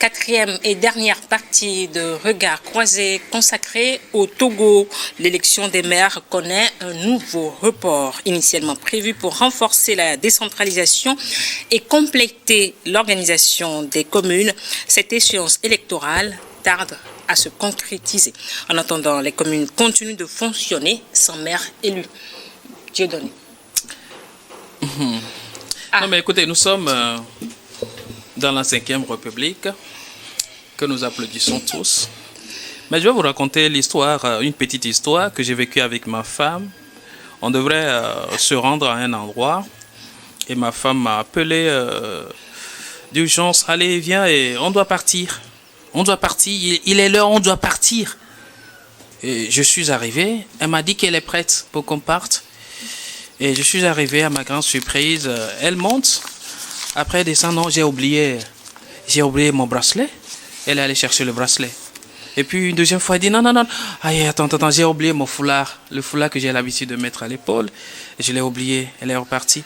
quatrième et dernière partie de Regard croisé consacrée au Togo. L'élection des maires connaît un nouveau report, initialement prévu pour renforcer la décentralisation et compléter l'organisation des communes. Cette échéance électorale tarde à se concrétiser. En attendant, les communes continuent de fonctionner sans maire élu. Dieudonné. Non mais écoutez, nous sommes dans la 5e République, que nous applaudissons tous. Mais je vais vous raconter l'histoire, une petite histoire que j'ai vécue avec ma femme. On devrait se rendre à un endroit et ma femme m'a appelé d'urgence. Allez, viens, et on doit partir. On doit partir, il est l'heure, on doit partir. Et je suis arrivé, elle m'a dit qu'elle est prête pour qu'on parte. Et je suis arrivé, à ma grande surprise, elle monte. Après elle descend, non, j'ai oublié mon bracelet. Elle est allée chercher le bracelet. Et puis une deuxième fois, elle dit non, aïe, attends, j'ai oublié mon foulard. Le foulard que j'ai l'habitude de mettre à l'épaule. Je l'ai oublié, elle est repartie.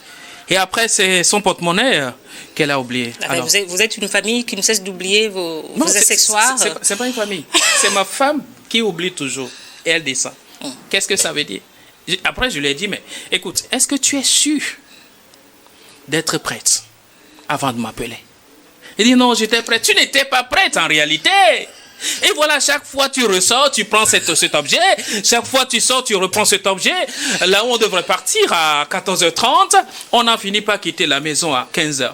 Et après, c'est son porte-monnaie qu'elle a oublié. Alors, vous êtes une famille qui ne cesse d'oublier vos accessoires. C'est pas une famille. C'est ma femme qui oublie toujours. Et elle descend. Qu'est-ce que ça veut dire? Après, je lui ai dit, mais écoute, est-ce que tu es sûr d'être prête avant de m'appeler? Il dit, non, j'étais prête. Tu n'étais pas prête en réalité. Et voilà, chaque fois tu ressors, tu prends cet objet. Chaque fois tu sors, tu reprends cet objet. Là où on devrait partir à 14h30, on a fini par quitter la maison à 15h.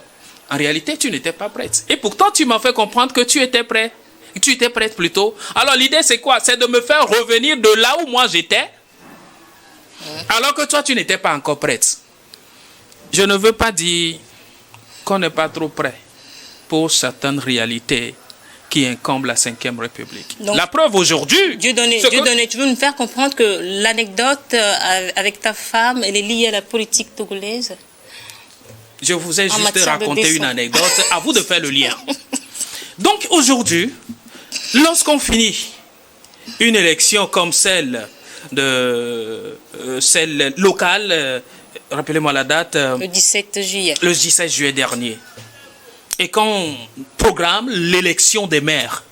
En réalité, tu n'étais pas prête. Et pourtant, tu m'as fait comprendre que tu étais prête. Tu étais prête plutôt. Alors l'idée, c'est quoi? C'est de me faire revenir de là où moi j'étais. Alors que toi, tu n'étais pas encore prête. Je ne veux pas dire qu'on n'est pas trop prêt pour certaines réalités qui incombent la 5e République. Donc, la preuve aujourd'hui... Dieudonné, tu veux nous faire comprendre que l'anecdote avec ta femme, elle est liée à la politique togolaise? Je vous ai juste raconté une anecdote, à vous de faire le lien. Donc aujourd'hui, lorsqu'on finit une élection comme celle locale, rappelez-moi la date. Le 17 juillet. Le 17 juillet dernier. Et qu'on programme l'élection des maires,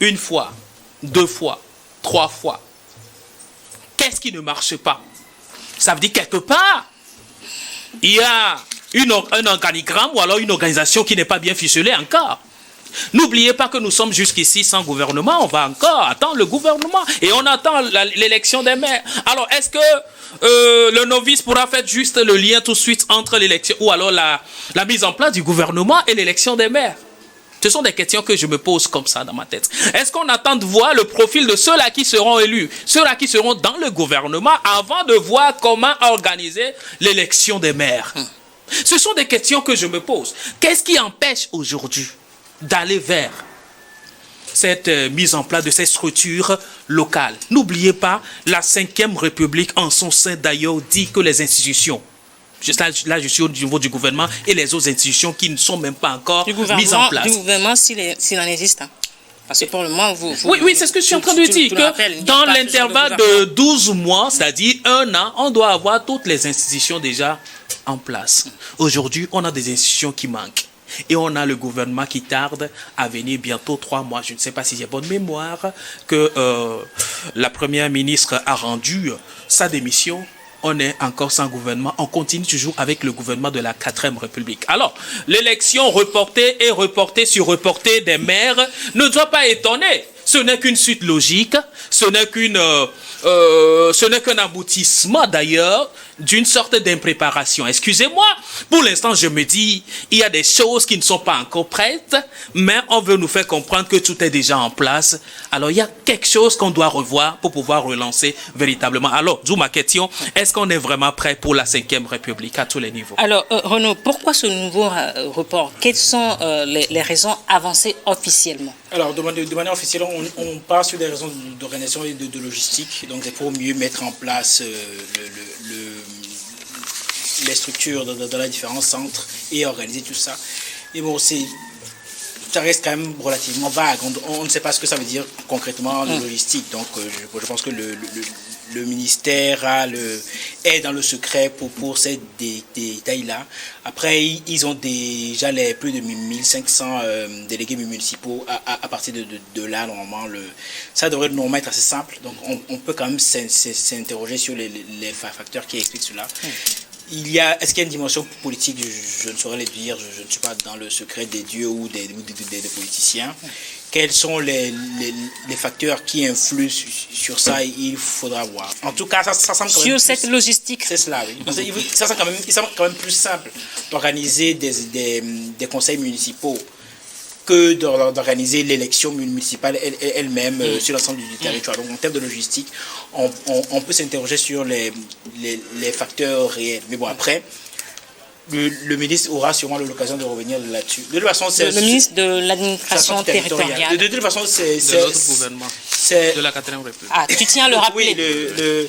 une fois, 2 fois, 3 fois, qu'est-ce qui ne marche pas? Ça veut dire quelque part, il y a un organigramme ou alors une organisation qui n'est pas bien ficelée encore. N'oubliez pas que nous sommes jusqu'ici sans gouvernement, on va encore attendre le gouvernement et on attend l'élection des maires. Alors, est-ce que le novice pourra faire juste le lien tout de suite entre l'élection ou alors la mise en place du gouvernement et l'élection des maires? Ce sont des questions que je me pose comme ça dans ma tête. Est-ce qu'on attend de voir le profil de ceux-là qui seront élus, ceux-là qui seront dans le gouvernement avant de voir comment organiser l'élection des maires? Ce sont des questions que je me pose. Qu'est-ce qui empêche aujourd'hui d'aller vers cette mise en place de ces structures locales? N'oubliez pas, la 5e République en son sein d'ailleurs dit que les institutions, là je suis au niveau du gouvernement et les autres institutions qui ne sont même pas encore mises en place. Du gouvernement s'il en existe. Parce que pour le moment, oui, c'est ce que je suis en train de dire, que dans l'intervalle de 12 mois, c'est-à-dire 1 an, on doit avoir toutes les institutions déjà en place. Aujourd'hui, on a des institutions qui manquent. Et on a le gouvernement qui tarde à venir bientôt 3 mois. Je ne sais pas si j'ai bonne mémoire que la première ministre a rendu sa démission. On est encore sans gouvernement. On continue toujours avec le gouvernement de la 4e République. Alors, l'élection reportée et reportée sur reportée des maires ne doit pas étonner. Ce n'est qu'une suite logique. Ce n'est qu'un aboutissement d'ailleurs d'une sorte d'impréparation. Excusez-moi, pour l'instant je me dis, il y a des choses qui ne sont pas encore prêtes, mais on veut nous faire comprendre que tout est déjà en place. Alors il y a quelque chose qu'on doit revoir pour pouvoir relancer véritablement. Alors, d'où ma question, est-ce qu'on est vraiment prêt pour la 5e République à tous les niveaux? Alors, Renaud, pourquoi ce nouveau report? Quelles sont les raisons avancées officiellement? Alors, de manière officielle, on part sur des raisons d'organisation et de logistique. Donc, c'est pour mieux mettre en place les structures dans les différents centres et organiser tout ça. Et bon, ça reste quand même relativement vague. On ne sait pas ce que ça veut dire concrètement, la logistique. Donc, je pense que le ministère est dans le secret pour ces détails-là. Après, ils ont déjà plus de 1500 délégués municipaux. À partir de là, normalement, ça devrait normalement être assez simple. Donc, on peut quand même s'interroger sur les facteurs qui expliquent cela. Est-ce qu'il y a une dimension politique? Je ne saurais le dire, je ne suis pas dans le secret des dieux ou des politiciens. Quels sont les facteurs qui influent sur ça? Il faudra voir. En tout cas, ça semble quand même sur cette logistique. C'est cela, oui. Parce que ça semble quand même plus simple d'organiser des conseils municipaux que d'organiser l'élection municipale elle-même sur l'ensemble du territoire. Donc, en termes de logistique, on peut s'interroger sur les facteurs réels. Mais bon, après, le ministre aura sûrement l'occasion de revenir là-dessus. De toute façon, c'est le ministre de l'administration territoriale. De toute façon, c'est de notre gouvernement, de la 4e République. Ah, tu tiens à le rappeler. Oui,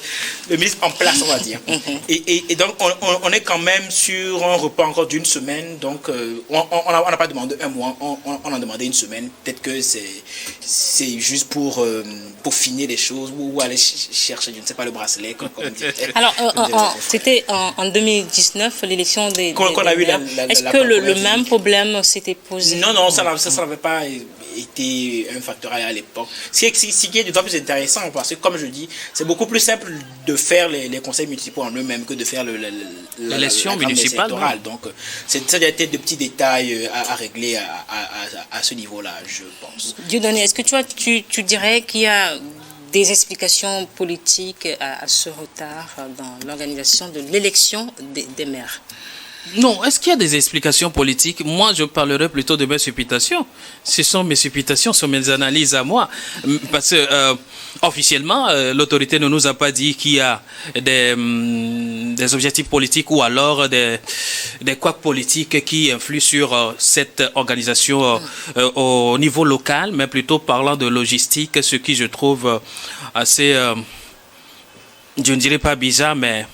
le ministre en place, on va dire. Et donc, on est quand même sur un report encore d'une semaine. Donc, on n'a pas demandé un mois, on a demandé une semaine. Peut-être que c'est juste pour finir les choses ou aller chercher, je ne sais pas, le bracelet. Comme alors, c'était en 2019, l'élection des qu'on a eu Est-ce que le même problème s'était posé? Non, ça n'avait pas été un facteur à l'époque. Ce qui est d'autant plus intéressant, parce que, comme je dis, c'est beaucoup plus simple de faire les conseils municipaux en eux-mêmes que de faire l'élection municipale. Donc, ça doit être de petits détails à régler à ce niveau-là, je pense. Dieudonné, est-ce que tu dirais qu'il y a des explications politiques à ce retard dans l'organisation de l'élection des maires? Non, est-ce qu'il y a des explications politiques? Moi, je parlerai plutôt de mes supputations. Ce sont mes supputations, ce sont mes analyses à moi. Parce que, officiellement, l'autorité ne nous a pas dit qu'il y a des objectifs politiques ou alors des couacs politiques qui influent sur cette organisation au niveau local, mais plutôt parlant de logistique, ce qui je trouve assez... je ne dirais pas bizarre, mais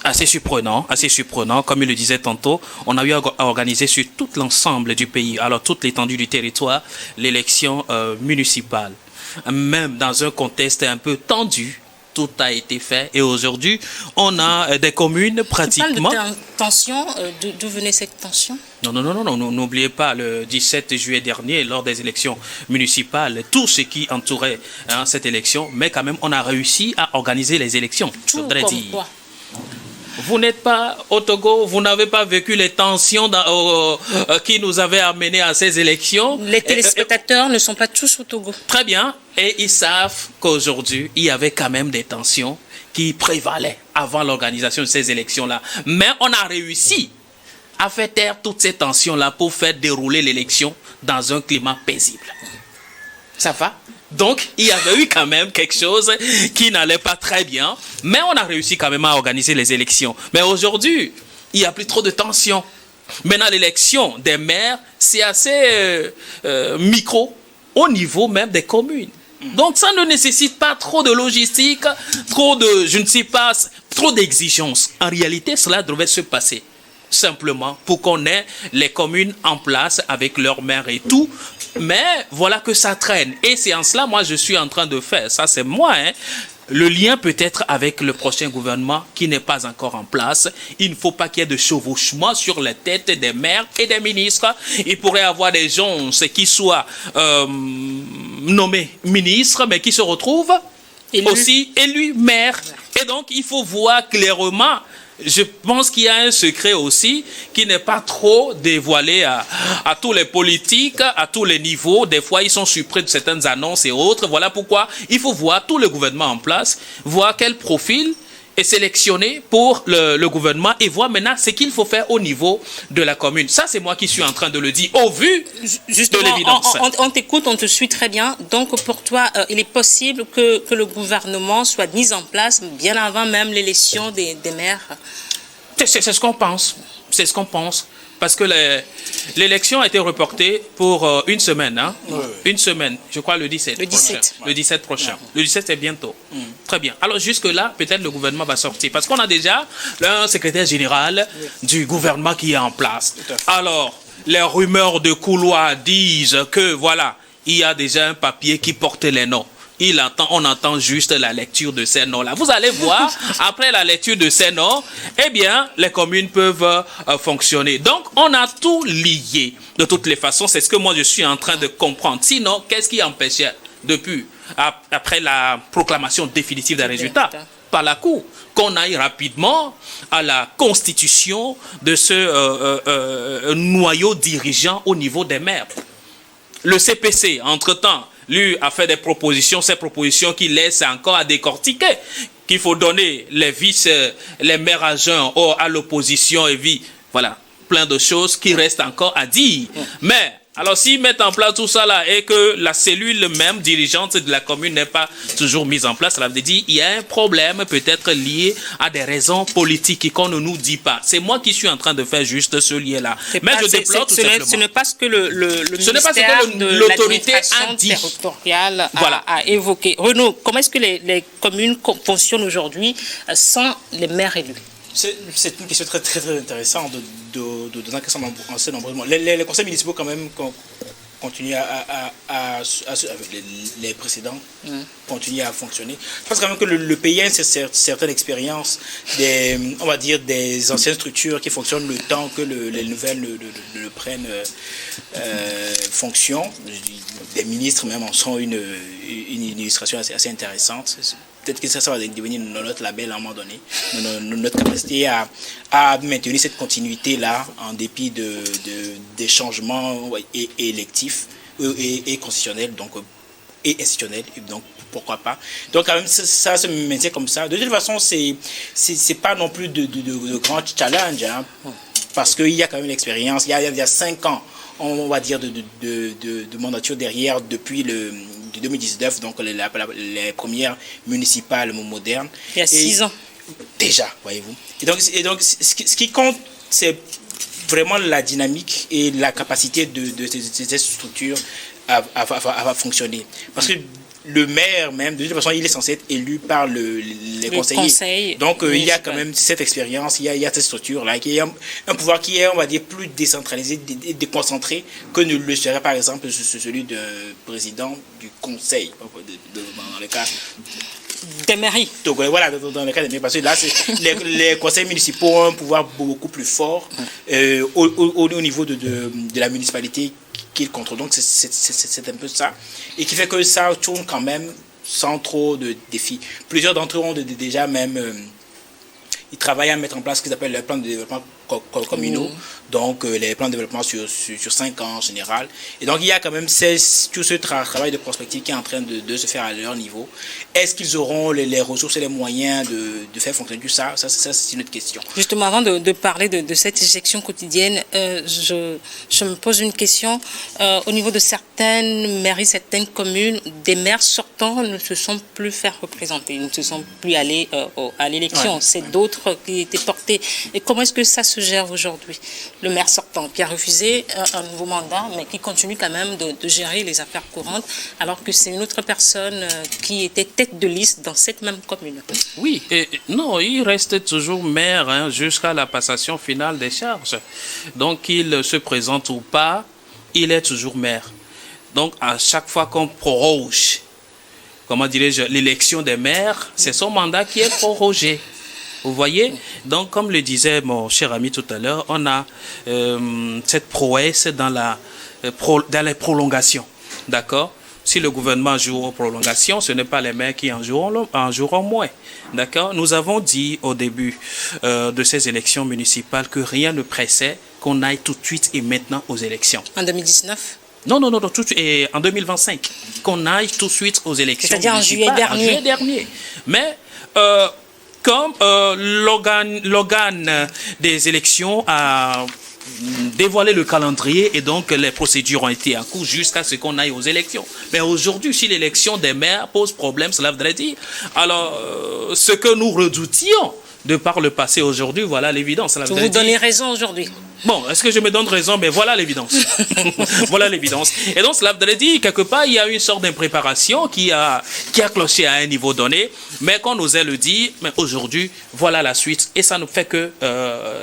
assez surprenant. Comme il le disait tantôt, on a eu à organiser sur tout l'ensemble du pays, alors toute l'étendue du territoire, l'élection municipale. Même dans un contexte un peu tendu, tout a été fait. Et aujourd'hui, on a des communes pratiquement... Tu parles de tension, d'où venait cette tension? Non, n'oubliez pas, le 17 juillet dernier, lors des élections municipales, tout ce qui entourait cette élection, mais quand même, on a réussi à organiser les élections. Tout comme quoi? Vous n'êtes pas au Togo, vous n'avez pas vécu les tensions qui nous avaient amenés à ces élections. Les téléspectateurs ne sont pas tous au Togo. Très bien, et ils savent qu'aujourd'hui, il y avait quand même des tensions qui prévalaient avant l'organisation de ces élections-là. Mais on a réussi à faire taire toutes ces tensions-là pour faire dérouler l'élection dans un climat paisible. Ça va? Donc, il y avait eu quand même quelque chose qui n'allait pas très bien, mais on a réussi quand même à organiser les élections. Mais aujourd'hui, il n'y a plus trop de tension. Maintenant, l'élection des maires, c'est assez micro, au niveau même des communes. Donc, ça ne nécessite pas trop de logistique, trop d'exigences. En réalité, cela devrait se passer simplement pour qu'on ait les communes en place avec leurs maires et tout. Mais voilà que ça traîne. Et c'est en cela, moi, je suis en train de faire. Ça, c'est moi, le lien peut-être avec le prochain gouvernement qui n'est pas encore en place. Il ne faut pas qu'il y ait de chevauchement sur les têtes des maires et des ministres. Il pourrait y avoir des gens qui soient nommés ministres, mais qui se retrouvent aussi élus maires. Et donc, il faut voir clairement. Je pense qu'il y a un secret aussi qui n'est pas trop dévoilé à tous les politiques, à tous les niveaux. Des fois, ils sont surpris de certaines annonces et autres. Voilà pourquoi il faut voir tout le gouvernement en place, voir quel profil est sélectionné pour le gouvernement et voir maintenant ce qu'il faut faire au niveau de la commune. Ça, c'est moi qui suis en train de le dire au vu de l'évidence. On t'écoute, on te suit très bien. Donc, pour toi, il est possible que le gouvernement soit mis en place bien avant même l'élection des maires? C'est ce qu'on pense. C'est ce qu'on pense. Parce que l'élection a été reportée pour une semaine. Oui. Une semaine, je crois le 17. Le 17. Le 17 prochain. Le 17, c'est bientôt. Très bien. Alors jusque-là, peut-être le gouvernement va sortir. Parce qu'on a déjà un secrétaire général du gouvernement qui est en place. Alors, les rumeurs de couloir disent que, voilà, il y a déjà un papier qui porte les noms on entend juste la lecture de ces noms-là. Vous allez voir, après la lecture de ces noms, eh bien, les communes peuvent fonctionner. Donc, on a tout lié. De toutes les façons, c'est ce que moi, je suis en train de comprendre. Sinon, qu'est-ce qui empêchait depuis, après la proclamation définitive des résultats par la Cour, qu'on aille rapidement à la constitution de ce noyau dirigeant au niveau des maires. Le CPC, entre-temps, lui a fait des propositions, ces propositions qui laissent encore à décortiquer, qu'il faut donner les vices, les maires adjoints à l'opposition et voilà, plein de choses qui restent encore à dire. Mais, alors s'ils mettent en place tout ça là et que la cellule même dirigeante de la commune n'est pas toujours mise en place, cela veut dire qu'il y a un problème peut-être lié à des raisons politiques qu'on ne nous dit pas. C'est moi qui suis en train de faire juste ce lien-là. Mais je déplore tout simplement. Ce n'est pas ce que le ministère de l'administration territoriale a évoqué. Renaud, comment est-ce que les communes fonctionnent aujourd'hui sans les maires élus? C'est une question très, très, très intéressante assez nombreusement. Les conseils municipaux, quand même, continuent les précédents continuent à fonctionner. Je pense quand même que le pays a une certaine expérience on va dire, des anciennes structures qui fonctionnent le temps que les nouvelles ne prennent fonction. Les ministres même en sont une illustration assez intéressante. Peut-être que ça va devenir notre label à un moment donné, notre capacité à maintenir cette continuité-là en dépit des changements électifs et constitutionnels et institutionnels. Donc, pourquoi pas. Donc, quand même, ça se maintient comme ça. De toute façon, c'est pas non plus de grands challenges, hein, parce qu'il y a quand même l'expérience. Il y a 5 ans, on va dire, de mandature derrière depuis 2019, donc les premières municipales modernes. Il y a 6 ans. Déjà, voyez-vous. Et donc ce qui compte, c'est vraiment la dynamique et la capacité de ces structures à fonctionner. Parce que le maire même, de toute façon, il est censé être élu par les conseillers. Donc, il y a quand même cette expérience, il y a cette structure-là, qui est un pouvoir qui est, on va dire, plus décentralisé, déconcentré que ne le serait, par exemple, celui de président du conseil, dans le cas des mairies. Donc, voilà, dans le cas des mairies, parce que là, les conseils municipaux ont un pouvoir beaucoup plus fort au niveau de la municipalité qu'il contrôle. Donc c'est un peu ça. Et qui fait que ça tourne quand même sans trop de défis. Plusieurs d'entre eux ont déjà même... ils travaillent à mettre en place ce qu'ils appellent les plans de développement communaux. Donc les plans de développement sur 5 ans en général. Et donc il y a quand même tout ce travail de prospective qui est en train de se faire à leur niveau. Est-ce qu'ils auront les ressources et les moyens de faire fonctionner tout ça? Ça c'est une autre question. Justement, avant de parler de cette gestion quotidienne, je me pose une question. Au niveau de certaines mairies, certaines communes, des maires sortants ne se sont plus fait représenter, ils ne se sont plus allés à l'élection. Ouais. C'est d'autres qui étaient portés. Et comment est-ce que ça se gère aujourd'hui? Le maire sortant qui a refusé un nouveau mandat, mais qui continue quand même de gérer les affaires courantes, alors que c'est une autre personne qui était tête de liste dans cette même commune. Oui, non, il reste toujours maire jusqu'à la passation finale des charges. Donc, qu'il se présente ou pas, il est toujours maire. Donc, à chaque fois qu'on proroge, comment dirais-je, l'élection des maires, c'est son mandat qui est prorogé. Vous voyez? Donc, comme le disait mon cher ami tout à l'heure, on a cette prouesse dans les prolongations. D'accord? Si le gouvernement joue aux prolongations, ce n'est pas les maires qui en joueront moins. D'accord? Nous avons dit au début de ces élections municipales que rien ne pressait qu'on aille tout de suite et maintenant aux élections. En 2019? Non, tout de suite, et en 2025, qu'on aille tout de suite aux élections. C'est-à-dire en juillet dernier. Mais comme l'organe des élections a dévoilé le calendrier et donc les procédures ont été en cours jusqu'à ce qu'on aille aux élections. Mais aujourd'hui, si l'élection des maires pose problème, cela voudrait dire, alors ce que nous redoutions de par le passé aujourd'hui, voilà l'évidence. Vous vous donnez raison aujourd'hui. Bon, est-ce que je me donne raison? Mais voilà l'évidence. Voilà l'évidence. Et donc, cela veut dire, quelque part, il y a une sorte d'impréparation qui a cloché à un niveau donné, mais qu'on osait le dire, mais aujourd'hui, voilà la suite, et ça ne fait que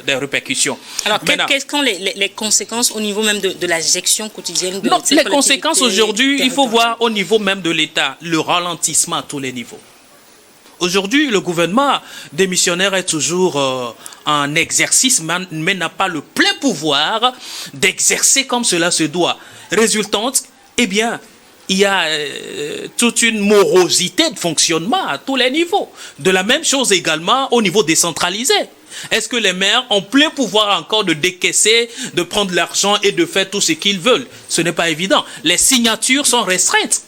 des répercussions. Alors, quelles sont les conséquences au niveau même de la gestion quotidienne de ces les conséquences aujourd'hui, il faut voir au niveau même de l'État, le ralentissement à tous les niveaux. Aujourd'hui, le gouvernement démissionnaire est toujours en exercice, mais n'a pas le plein pouvoir d'exercer comme cela se doit. Résultante, eh bien, il y a toute une morosité de fonctionnement à tous les niveaux. De la même chose également au niveau décentralisé. Est-ce que les maires ont plein pouvoir encore de décaisser, de prendre l'argent et de faire tout ce qu'ils veulent? Ce n'est pas évident. Les signatures sont restreintes.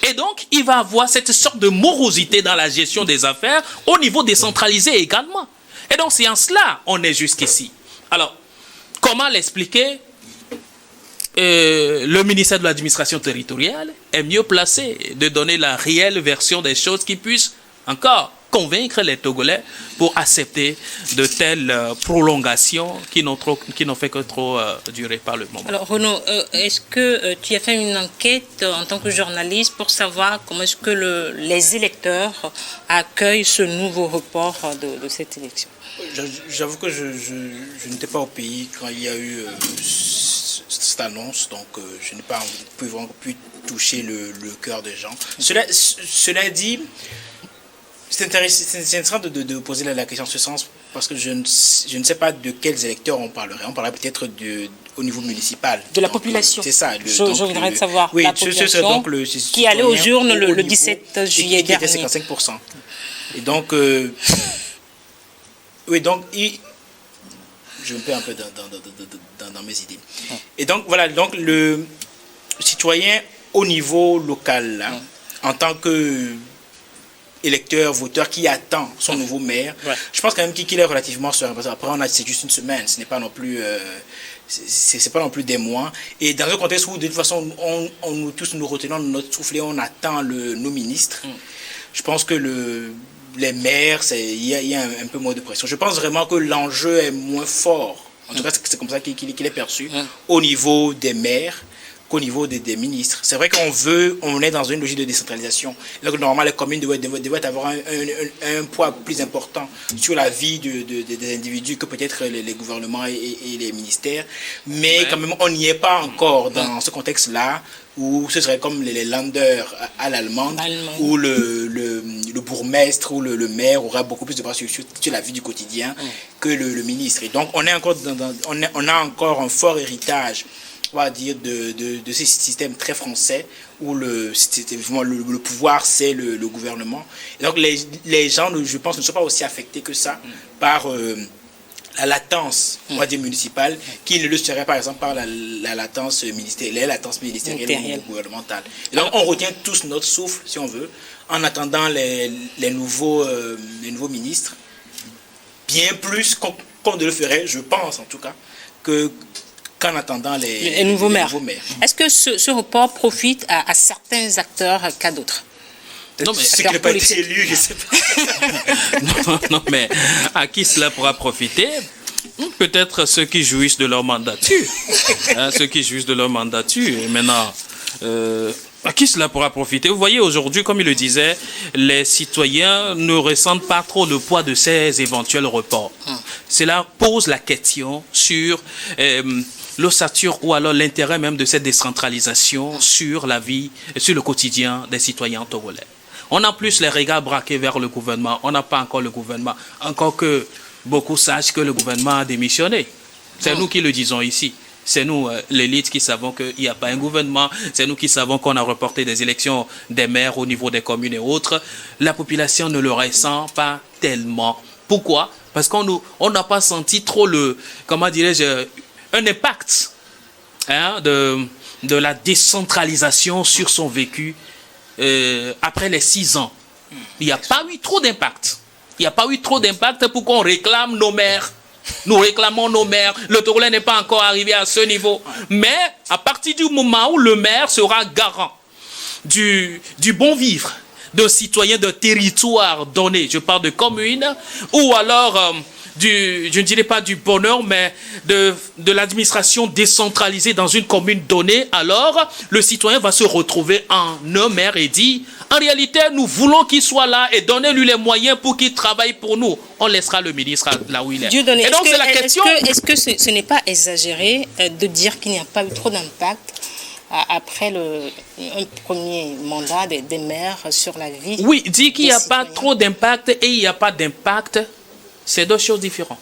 Et donc, il va avoir cette sorte de morosité dans la gestion des affaires au niveau décentralisé également. Et donc, c'est en cela on est jusqu'ici. Alors, comment l'expliquer? Le ministère de l'administration territoriale est mieux placé de donner la réelle version des choses qui puissent encore convaincre les Togolais pour accepter de telles prolongations qui n'ont fait que trop durer par le moment. Alors Renaud, est-ce que tu as fait une enquête en tant que journaliste pour savoir comment est-ce que les électeurs accueillent ce nouveau report de cette élection? J'avoue que je n'étais pas au pays quand il y a eu cette annonce, donc je n'ai pas pu toucher le cœur des gens. Cela dit, c'est intéressant de poser la question en ce sens, parce que je ne sais pas de quels électeurs on parlerait. On parlerait peut-être au niveau municipal. De la population. C'est ça. Je voudrais savoir oui, la population donc qui allait aux urnes le 17 juillet dernier. Qui était 55%. Et donc, oui, donc, je me perds un peu dans mes idées. Et donc, voilà, donc le citoyen au niveau local, là, en tant que électeur, voteur qui attend son nouveau maire, je pense quand même qu'il est relativement serein. Parce qu'après, c'est juste une semaine, ce n'est pas non plus c'est pas non plus des mois. Et dans un contexte où de toute façon nous tous nous retenons notre souffle et on attend nos ministres, je pense que les maires, il y a un peu moins de pression. Je pense vraiment que l'enjeu est moins fort. En tout cas, c'est comme ça qu'il est perçu au niveau des maires qu'au niveau des ministres. C'est vrai on est dans une logique de décentralisation. Donc, normalement, les communes devraient avoir un poids plus important sur la vie des individus que peut-être les gouvernements et les ministères. Mais quand même, on n'y est pas encore dans ce contexte-là, où ce serait comme les landers à l'allemande, où le bourgmestre ou le maire aura beaucoup plus de pouvoir sur la vie du quotidien que le ministre. Et donc, on a encore un fort héritage, on va dire, de ces systèmes très français où le pouvoir, c'est le gouvernement. Et donc, les gens, je pense, ne sont pas aussi affectés que ça par la latence, on va dire, municipale, qui ne le serait, par exemple, par la latence ministérielle ou gouvernementale. Et donc, on retient tous notre souffle, si on veut, en attendant les nouveaux ministres, bien plus qu'on ne le ferait, je pense, en tout cas, qu'en attendant les nouveaux maires. Est-ce que ce report profite à certains acteurs qu'à d'autres? Non, mais ceux qui n'ont pas été élus, je ne sais pas. non, mais à qui cela pourra profiter? Peut-être ceux qui jouissent de leur mandature. Ceux qui jouissent de leur mandature. Et maintenant, à qui cela pourra profiter? Vous voyez, aujourd'hui, comme il le disait, les citoyens ne ressentent pas trop le poids de ces éventuels reports. Cela pose la question sur l'ossature ou alors l'intérêt même de cette décentralisation sur la vie, sur le quotidien des citoyens togolais. On a plus les regards braqués vers le gouvernement. On n'a pas encore le gouvernement. Encore que beaucoup sachent que le gouvernement a démissionné. C'est nous qui le disons ici. C'est nous, l'élite, qui savons qu'il n'y a pas un gouvernement. C'est nous qui savons qu'on a reporté des élections des maires au niveau des communes et autres. La population ne le ressent pas tellement. Pourquoi? Parce qu'on n'a pas senti trop un impact de la décentralisation sur son vécu après les 6 ans. Il n'y a pas eu trop d'impact. Il n'y a pas eu trop d'impact pour qu'on réclame nos maires. Nous réclamons nos maires. Le Togolais n'est pas encore arrivé à ce niveau. Mais à partir du moment où le maire sera garant du bon vivre, de citoyens d'un territoire donné, je parle de commune, ou alors je ne dirais pas du bonheur, mais de l'administration décentralisée dans une commune donnée, alors le citoyen va se retrouver en un maire et dit, en réalité, nous voulons qu'il soit là et donnez-lui les moyens pour qu'il travaille pour nous. On laissera le ministre là où il est. Dieudonné, et donc, c'est la question. Est-ce que ce n'est pas exagéré de dire qu'il n'y a pas eu trop d'impact après un premier mandat des maires sur la vie? Oui, dire qu'il n'y a pas trop d'impact et il n'y a pas d'impact, c'est deux choses différentes.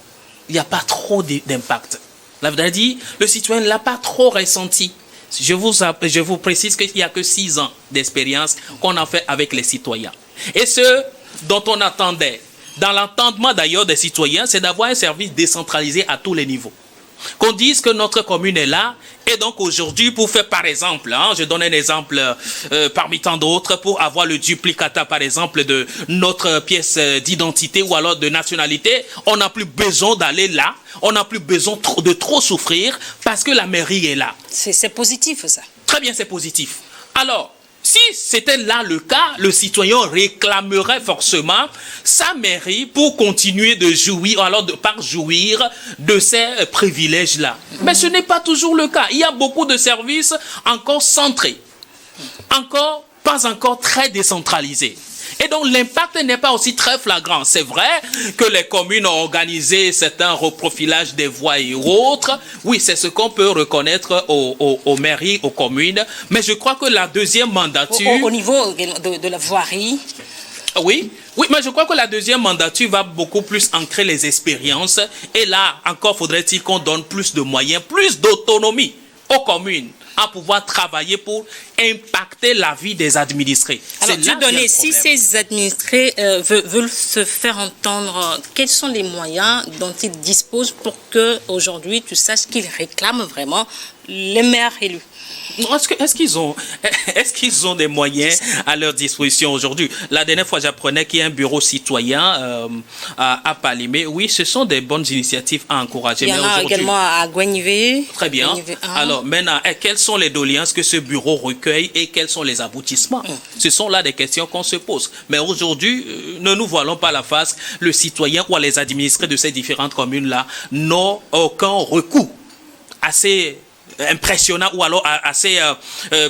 Il n'y a pas trop d'impact. La verdade dit, le citoyen ne l'a pas trop ressenti. Je vous précise qu'il n'y a que 6 ans d'expérience qu'on a fait avec les citoyens. Et ce dont on attendait, dans l'entendement d'ailleurs des citoyens, c'est d'avoir un service décentralisé à tous les niveaux. Qu'on dise que notre commune est là, et donc aujourd'hui, pour faire par exemple, je donne un exemple parmi tant d'autres, pour avoir le duplicata par exemple de notre pièce d'identité ou alors de nationalité, on n'a plus besoin d'aller là, on n'a plus besoin de trop souffrir parce que la mairie est là. C'est positif ça. Très bien, c'est positif. Alors, si c'était là le cas, le citoyen réclamerait forcément sa mairie pour continuer de jouir, alors par jouir de ces privilèges-là. Mais ce n'est pas toujours le cas. Il y a beaucoup de services encore centrés, pas encore très décentralisés. Et donc l'impact n'est pas aussi très flagrant. C'est vrai que les communes ont organisé certains reprofilages des voies et autres. Oui, c'est ce qu'on peut reconnaître aux mairies, aux communes. Mais je crois que la deuxième mandature... Au niveau de la voirie... Oui, mais je crois que la deuxième mandature va beaucoup plus ancrer les expériences. Et là, encore faudrait-il qu'on donne plus de moyens, plus d'autonomie aux communes à pouvoir travailler pour impacter la vie des administrés. Alors, Dieudonné, si ces administrés veulent se faire entendre, quels sont les moyens dont ils disposent pour que aujourd'hui tu saches qu'ils réclament vraiment les maires élus? Est-ce qu'ils ont des moyens à leur disposition aujourd'hui? La dernière fois, j'apprenais qu'il y a un bureau citoyen à Palimé. Oui, ce sont des bonnes initiatives à encourager. Il y en a également à Guenivé. Très bien. Alors, maintenant, quelles sont les doléances que ce bureau recueille et quels sont les aboutissements? Ce sont là des questions qu'on se pose. Mais aujourd'hui, ne nous voilons pas la face. Le citoyen ou les administrés de ces différentes communes-là n'ont aucun recours assez impressionnant ou alors assez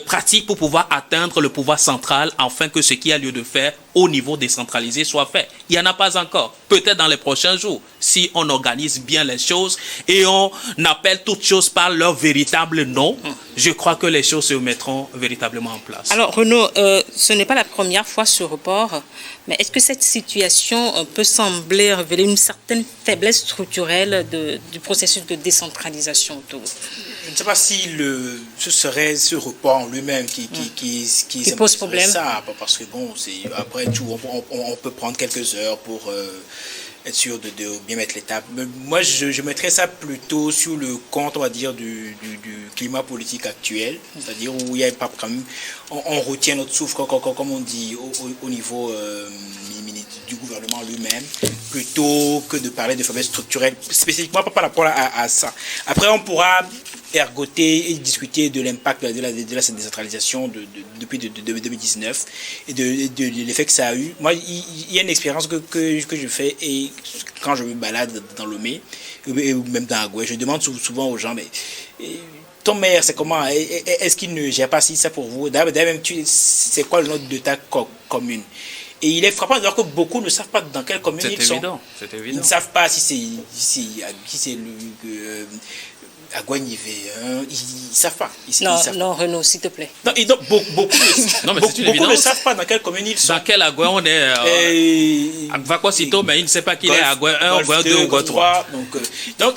pratique pour pouvoir atteindre le pouvoir central afin que ce qui a lieu de faire au niveau décentralisé soit fait. Il n'y en a pas encore. Peut-être dans les prochains jours, si on organise bien les choses et on appelle toutes choses par leur véritable nom, je crois que les choses se mettront véritablement en place. Alors Renaud, ce n'est pas la première fois ce report, mais est-ce que cette situation peut sembler révéler une certaine faiblesse structurelle du processus de décentralisation au Togo? Je ne sais pas si ce serait ce report en lui-même qui pose problème. Ça, parce que bon, après tout, on peut prendre quelques heures pour être sûr de bien mettre l'étape. Moi, je mettrais ça plutôt sur le compte, on va dire, du climat politique actuel, c'est-à-dire où il y a pas quand même, on retient notre souffle, comme on dit, au niveau du gouvernement lui-même, plutôt que de parler de faiblesse structurelle, spécifiquement par rapport à ça. Après, on pourra ergoter et discuter de l'impact de la décentralisation depuis 2019 et de l'effet que ça a eu. Moi, il y a une expérience que je fais et quand je me balade dans Lomé et même dans Agoué, je demande souvent aux gens, mais ton maire, c'est comment? Est-ce qu'il ne gère pas ça pour vous? D'ailleurs, même c'est quoi le nom de ta commune? Et il est frappant de voir que beaucoup ne savent pas dans quelle commune ils sont. C'est évident. Ils ne savent pas si c'est à Guanivé, ils ne savent pas. Non, Renaud, s'il te plaît. Non, beaucoup ne savent pas dans quelle commune ils sont. Dans quel Agoué on est Vakosito, mais il ne sait pas qu'il est à Agoué 1, Agoué 2 ou 3. Donc,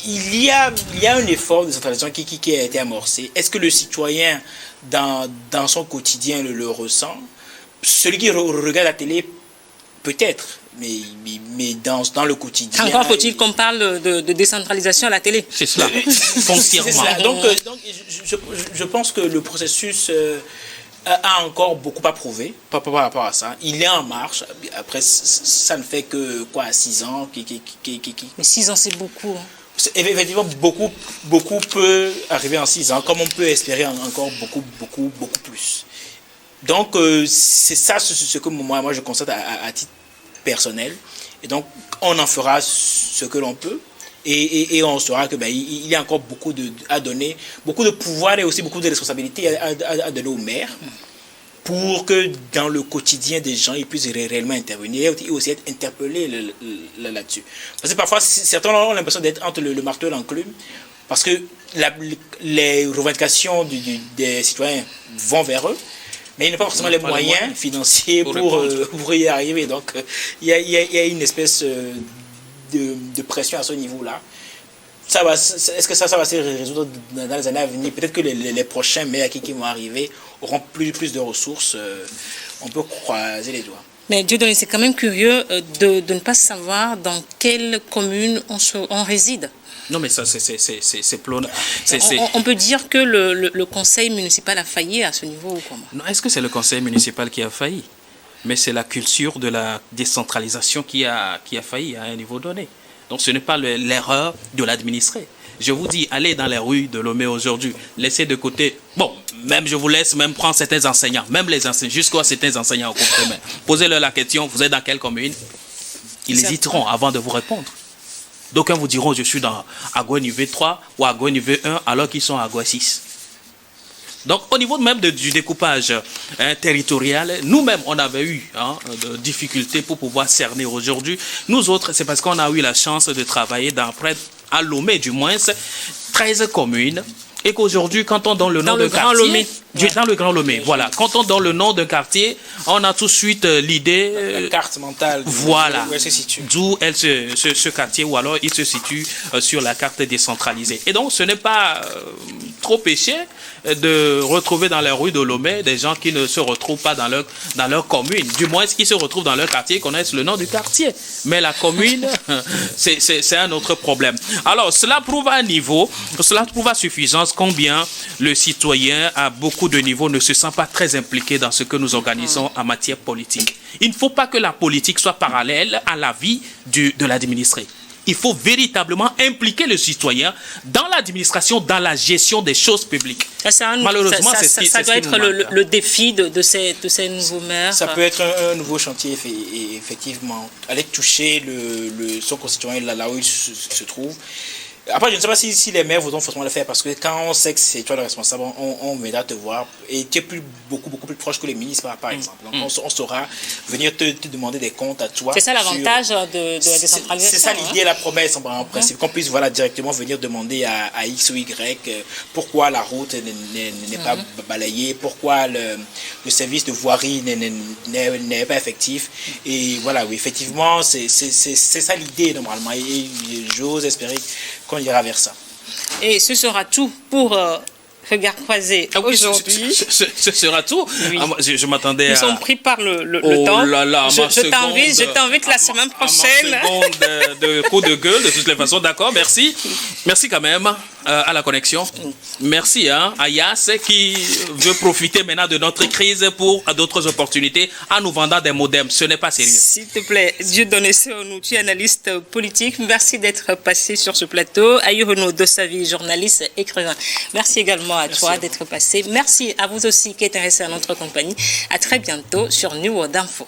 il y a un effort de décentralisation qui a été amorcé. Est-ce que le citoyen, dans son quotidien, le ressent? Celui qui regarde la télé, peut-être, mais dans le quotidien... Encore faut-il qu'on parle de décentralisation à la télé. C'est cela, foncièrement. C'est cela. Donc, je pense que le processus a encore beaucoup à prouver par rapport à ça. Il est en marche. Après, ça ne fait que, 6 ans Mais 6 ans, c'est beaucoup. Effectivement, beaucoup peut arriver en 6 ans, comme on peut espérer encore beaucoup plus. Donc, c'est ça ce que moi je constate à titre personnel. Et donc, on en fera ce que l'on peut. Et on saura que il y a encore beaucoup à donner, beaucoup de pouvoir et aussi beaucoup de responsabilités à donner aux maires pour que dans le quotidien des gens, ils puissent réellement intervenir et aussi être interpellés là-dessus. Parce que parfois, certains ont l'impression d'être entre le marteau et l'enclume, parce que les revendications des citoyens vont vers eux, mais ils n'ont pas forcément les moyens financiers pour y arriver. Donc, il y a une espèce de pression à ce niveau-là. Est-ce que ça va se résoudre dans les années à venir? Peut-être que les prochains maires qui vont arriver auront plus de ressources. On peut croiser les doigts. Mais Dieudonné, c'est quand même curieux de ne pas savoir dans quelle commune on réside. Non, mais ça, c'est plonge. On peut dire que le conseil municipal a failli à ce niveau ou comment? Non, est-ce que c'est le conseil municipal qui a failli? Mais c'est la culture de la décentralisation qui a failli à un niveau donné. Donc ce n'est pas l'erreur de l'administré. Je vous dis, allez dans les rues de Lomé aujourd'hui, laissez de côté, bon, même je vous laisse même prendre certains enseignants, même les enseignants, jusqu'à certains enseignants au cours primaire. Posez-leur la question, vous êtes dans quelle commune? Ils hésiteront avant de vous répondre. D'aucuns vous diront, je suis dans Agoué niveau 3 ou Agoué niveau 1, alors qu'ils sont à Agoué 6. Donc, au niveau même du découpage territorial, nous-mêmes, on avait eu de difficultés pour pouvoir cerner aujourd'hui. Nous autres, c'est parce qu'on a eu la chance de travailler près à Lomé, du moins, 13 communes. Et qu'aujourd'hui, quand on donne le nom d'un quartier... Dans le Grand Lomé, voilà. Quand on donne le nom d'un quartier, on a tout de suite l'idée... La carte mentale. Voilà. Où elle se situe. D'où ce quartier, ou alors il se situe sur la carte décentralisée. Et donc, ce n'est pas trop péché de retrouver dans les rues de Lomé des gens qui ne se retrouvent pas dans leur commune. Du moins, qui se retrouvent dans leur quartier, connaissent le nom du quartier. Mais la commune, c'est un autre problème. Alors, cela prouve à suffisance combien le citoyen à beaucoup de niveaux ne se sent pas très impliqué dans ce que nous organisons en matière politique. Il ne faut pas que la politique soit parallèle à la vie de l'administré. Il faut véritablement impliquer le citoyen dans l'administration, dans la gestion des choses publiques. Malheureusement, ça doit être le défi de ces nouveaux maires. Ça peut être un nouveau chantier, effectivement. Aller toucher son concitoyen là où il se trouve. Après, je ne sais pas si les maires voudront forcément le faire, parce que quand on sait que c'est toi le responsable, on m'aidera à te voir. Et tu es beaucoup plus proche que les ministres, par exemple. Donc, on saura venir te demander des comptes à toi. C'est ça l'avantage de la décentralisation. C'est ça l'idée, la promesse, en principe. Qu'on puisse directement venir demander à X ou Y pourquoi la route n'est pas balayée, pourquoi le service de voirie n'est pas effectif. Et voilà, oui, effectivement, c'est ça l'idée, normalement. Et j'ose espérer qu'on ira vers ça. Et ce sera tout pour Regard Croisé aujourd'hui. Ce sera tout. Oui. Je m'attendais à... Nous sommes pris par le temps. Là, je t'invite la semaine prochaine. Ma seconde de coup de gueule, de toutes les façons. D'accord, merci. Merci quand même à la connexion. Merci à Yass qui veut profiter maintenant de notre crise pour d'autres opportunités en nous vendant des modems. Ce n'est pas sérieux. S'il te plaît, Dieudonné Seonou, tu es analyste politique. Merci d'être passé sur ce plateau. Aïe Renaud Dossavi, journaliste, écrivain. Merci également à toi d'être passé. Merci à vous aussi qui êtes restés à notre compagnie. À très bientôt sur New World Info.